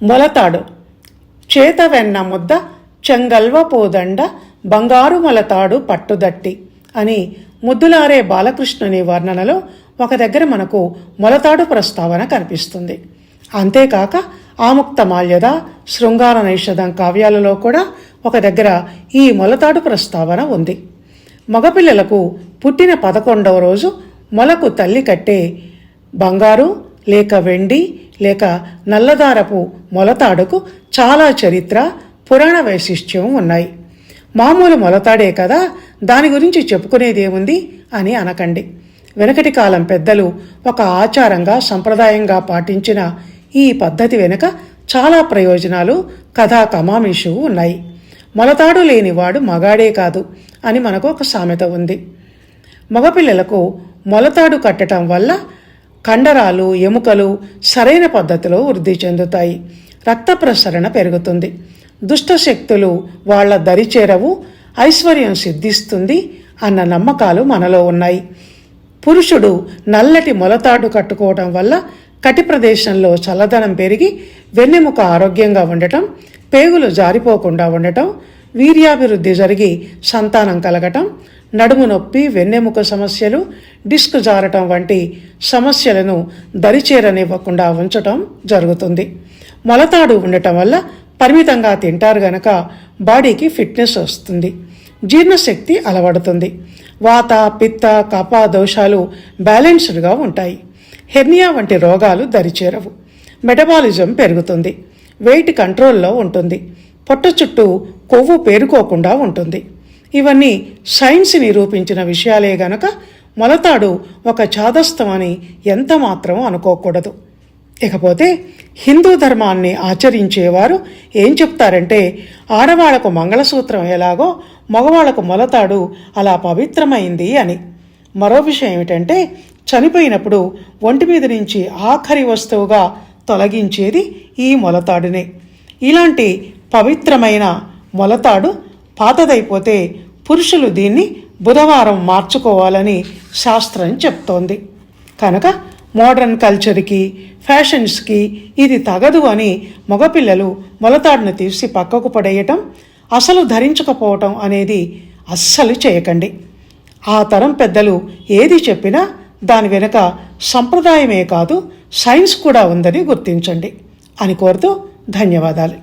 మొలతాడు చేత వెన్న ముద్ద చెంగల్వ పోదండ బంగారు మొలతాడు పట్టుదట్టి అని ముద్దులారే బాలకృష్ణుని వర్ణనలో ఒక దగ్గర మనకు మొలతాడు ప్రస్తావన కనిపిస్తుంది. అంతేకాక ఆముక్తమాల్యద, శృంగార నైషధం కావ్యాలలో కూడా ఒక దగ్గర ఈ మొలతాడు ప్రస్తావన ఉంది. మగపిల్లలకు పుట్టిన 11వ రోజు మొలకు తల్లి కట్టే బంగారు లేక వెండి లేక నల్లదారపు మొలతాడుకు చాలా చరిత్ర, పురాణ వైశిష్ట్యం ఉన్నాయి. మామూలు మొలతాడే కదా, దాని గురించి చెప్పుకునేదేముంది అని అనకండి. వెనకటి కాలం పెద్దలు ఒక ఆచారంగా సంప్రదాయంగా పాటించిన ఈ పద్ధతి వెనుక చాలా ప్రయోజనాలు, కథా కమామిషు ఉన్నాయి. మొలతాడు లేనివాడు మగాడే కాదు అని మనకు ఒక సామెత ఉంది. మగపిల్లలకు మొలతాడు కట్టడం వల్ల కండరాలు, ఎముకలు సరైన పద్ధతిలో వృద్ధి చెందుతాయి, రక్త ప్రసరణ పెరుగుతుంది, దుష్టశక్తులు వాళ్ల దరిచేరవు, ఐశ్వర్యం సిద్ధిస్తుంది అన్న నమ్మకాలు మనలో ఉన్నాయి. పురుషుడు నల్లటి మొలతాడు కట్టుకోవడం వల్ల కటి ప్రదేశంలో చల్లదనం పెరిగి వెన్నెముక ఆరోగ్యంగా ఉండటం, పేగులు జారిపోకుండా ఉండటం, వీర్యాభివృద్ధి జరిగి సంతానం కలగటం, నడుము నొప్పి, వెన్నెముక సమస్యలు, డిస్క్ జారటం వంటి సమస్యలను దరిచేరనివ్వకుండా ఉంచటం జరుగుతుంది. మొలతాడు ఉండటం వల్ల పరిమితంగా తింటారు గనక బాడీకి ఫిట్నెస్ వస్తుంది, జీర్ణశక్తి అలవడుతుంది, వాత, పిత్త, కఫ దోషాలు బ్యాలెన్స్డ్గా ఉంటాయి, హెర్నియా వంటి రోగాలు దరిచేరవు, మెటబాలిజం పెరుగుతుంది, వెయిట్ కంట్రోల్లో ఉంటుంది, పొట్ట చుట్టూ కొవ్వు పేరుకోకుండా ఉంటుంది. ఇవన్నీ సైన్స్ నిరూపించిన విషయాలే గనక మొలతాడు ఒక చాదస్తం అని ఎంత మాత్రం అనుకోకూడదు. ఇకపోతే హిందూ ధర్మాన్ని ఆచరించేవారు ఏం చెప్తారంటే, ఆడవాళ్లకు మంగళసూత్రం ఎలాగో మగవాళ్లకు మొలతాడు అలా పవిత్రమైంది అని. మరో విషయం ఏమిటంటే, చనిపోయినప్పుడు ఒంటి మీద నుంచి ఆఖరి వస్తువుగా తొలగించేది ఈ మొలతాడునే. ఇలాంటి పవిత్రమైన మొలతాడు పాతదైపోతే పురుషులు దీన్ని బుధవారం మార్చుకోవాలని శాస్త్రం చెప్తోంది. కనుక మోడర్న్ కల్చర్కి, ఫ్యాషన్స్కి ఇది తగదు అని మగపిల్లలు మొలతాడును తీసి పక్కకు పడేయటం, అసలు ధరించకపోవటం అనేది అస్సలు చేయకండి. ఆ తరం పెద్దలు ఏది చెప్పినా దాని వెనుక సంప్రదాయమే కాదు, సైన్స్ కూడా ఉందని గుర్తించండి అని కోరుతూ ధన్యవాదాలు.